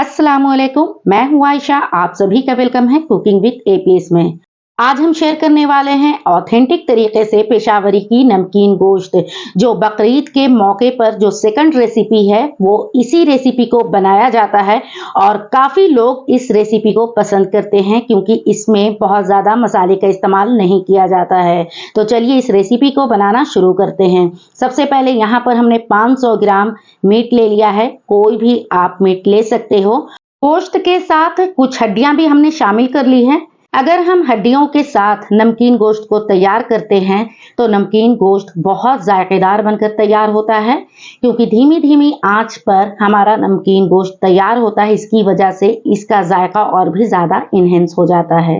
अस्सलामुअलैकुम, मैं हूँ आयशा। आप सभी का वेलकम है कुकिंग विद एपीएस में। आज हम शेयर करने वाले हैं ऑथेंटिक तरीके से पेशावरी की नमकीन गोश्त। जो बकरीद के मौके पर जो सेकंड रेसिपी है वो इसी रेसिपी को बनाया जाता है और काफ़ी लोग इस रेसिपी को पसंद करते हैं क्योंकि इसमें बहुत ज़्यादा मसाले का इस्तेमाल नहीं किया जाता है। तो चलिए इस रेसिपी को बनाना शुरू करते हैं। सबसे पहले यहाँ पर हमने 500 ग्राम मीट ले लिया है। कोई भी आप मीट ले सकते हो। गोश्त के साथ कुछ हड्डियां भी हमने शामिल कर ली हैं। अगर हम हड्डियों के साथ नमकीन गोश्त को तैयार करते हैं तो नमकीन गोश्त बहुत जायकेदार बनकर तैयार होता है क्योंकि धीमी धीमी आंच पर हमारा नमकीन गोश्त तैयार होता है। इसकी वजह से इसका जायका और भी ज़्यादा इन्हेंस हो जाता है।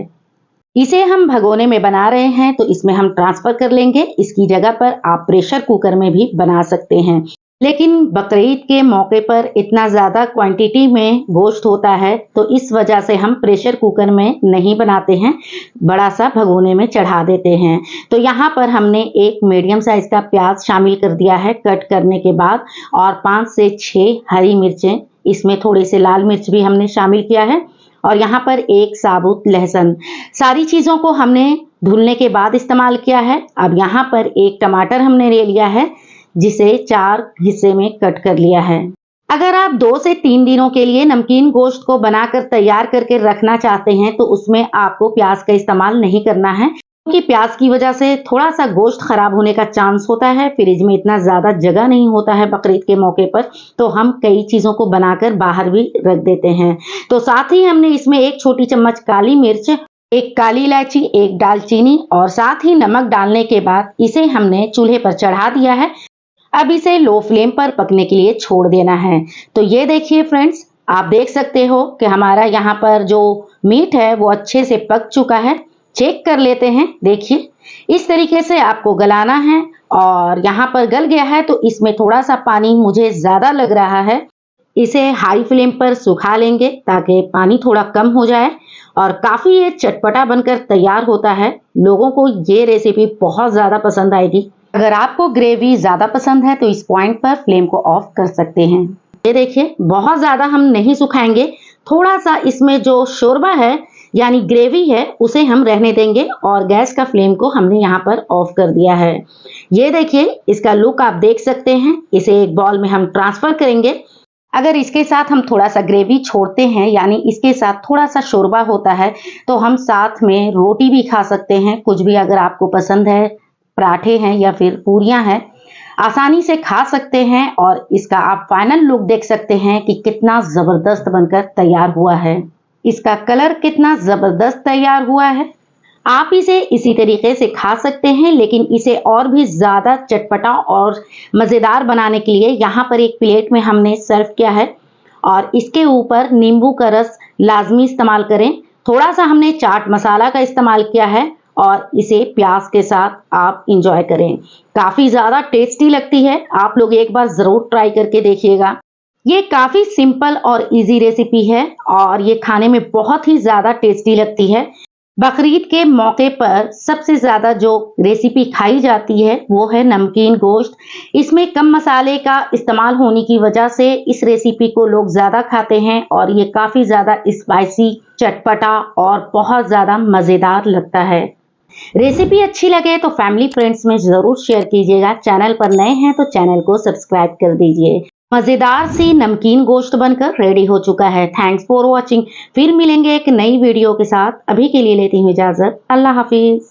इसे हम भगोने में बना रहे हैं तो इसमें हम ट्रांसफ़र कर लेंगे। इसकी जगह पर आप प्रेशर कुकर में भी बना सकते हैं, लेकिन बकरीद के मौके पर इतना ज़्यादा क्वांटिटी में गोश्त होता है तो इस वजह से हम प्रेशर कुकर में नहीं बनाते हैं, बड़ा सा भगोने में चढ़ा देते हैं। तो यहाँ पर हमने एक मीडियम साइज़ का प्याज शामिल कर दिया है कट करने के बाद, और 5 से 6 हरी मिर्चें, इसमें थोड़े से लाल मिर्च भी हमने शामिल किया है, और यहाँ पर एक साबुत लहसुन। सारी चीज़ों को हमने धुलने के बाद इस्तेमाल किया है। अब यहाँ पर एक टमाटर हमने ले लिया है जिसे 4 हिस्से में कट कर लिया है। अगर आप 2 से 3 दिनों के लिए नमकीन गोश्त को बनाकर तैयार करके रखना चाहते हैं तो उसमें आपको प्याज का इस्तेमाल नहीं करना है क्योंकि प्याज की वजह से थोड़ा सा गोश्त खराब होने का चांस होता है। फ्रिज में इतना ज़्यादा जगह नहीं होता है बकरीद के मौके पर, तो हम कई चीज़ों को बनाकर बाहर भी रख देते हैं। तो साथ ही हमने इसमें 1 छोटी चम्मच काली मिर्च, 1 काली इलायची, 1 दालचीनी और साथ ही नमक डालने के बाद इसे हमने चूल्हे पर चढ़ा दिया है। अब इसे लो फ्लेम पर पकने के लिए छोड़ देना है। तो ये देखिए फ्रेंड्स, आप देख सकते हो कि हमारा यहाँ पर जो मीट है वो अच्छे से पक चुका है। चेक कर लेते हैं। देखिए इस तरीके से आपको गलाना है और यहाँ पर गल गया है तो इसमें थोड़ा सा पानी मुझे ज़्यादा लग रहा है। इसे हाई फ्लेम पर सुखा लेंगे ताकि पानी थोड़ा कम हो जाए और काफ़ी ये चटपटा बनकर तैयार होता है। लोगों को ये रेसिपी बहुत ज़्यादा पसंद आएगी। अगर आपको ग्रेवी ज़्यादा पसंद है तो इस पॉइंट पर फ्लेम को ऑफ कर सकते हैं। ये देखिए बहुत ज़्यादा हम नहीं सुखाएंगे, थोड़ा सा इसमें जो शोरबा है यानी ग्रेवी है उसे हम रहने देंगे और गैस का फ्लेम को हमने यहाँ पर ऑफ कर दिया है। ये देखिए इसका लुक आप देख सकते हैं। इसे एक बॉल में हम ट्रांसफ़र करेंगे। अगर इसके साथ हम थोड़ा सा ग्रेवी छोड़ते हैं यानी इसके साथ थोड़ा सा शोरबा होता है तो हम साथ में रोटी भी खा सकते हैं। कुछ भी अगर आपको पसंद है, पराठे हैं या फिर पूरियां हैं, आसानी से खा सकते हैं। और इसका आप फाइनल लुक देख सकते हैं कि कितना ज़बरदस्त बनकर तैयार हुआ है। इसका कलर कितना ज़बरदस्त तैयार हुआ है। आप इसे इसी तरीके से खा सकते हैं, लेकिन इसे और भी ज़्यादा चटपटा और मज़ेदार बनाने के लिए यहाँ पर एक प्लेट में हमने सर्व किया है और इसके ऊपर नींबू का रस लाजमी इस्तेमाल करें। थोड़ा सा हमने चाट मसाला का इस्तेमाल किया है और इसे प्याज के साथ आप इंजॉय करें। काफ़ी ज़्यादा टेस्टी लगती है। आप लोग एक बार ज़रूर ट्राई करके देखिएगा। ये काफ़ी सिंपल और इजी रेसिपी है और ये खाने में बहुत ही ज़्यादा टेस्टी लगती है। बकरीद के मौके पर सबसे ज़्यादा जो रेसिपी खाई जाती है वो है नमकीन गोश्त। इसमें कम मसाले का इस्तेमाल होने की वजह से इस रेसिपी को लोग ज़्यादा खाते हैं और ये काफ़ी ज़्यादा स्पाइसी, चटपटा और बहुत ज़्यादा मज़ेदार लगता है। रेसिपी अच्छी लगे तो फैमिली फ्रेंड्स में ज़रूर शेयर कीजिएगा। चैनल पर नए हैं तो चैनल को सब्सक्राइब कर दीजिए। मज़ेदार सी नमकीन गोश्त बनकर रेडी हो चुका है। Thanks for watching. फिर मिलेंगे एक नई वीडियो के साथ। अभी के लिए लेती हूँ इजाज़त। अल्लाह हाफिज़।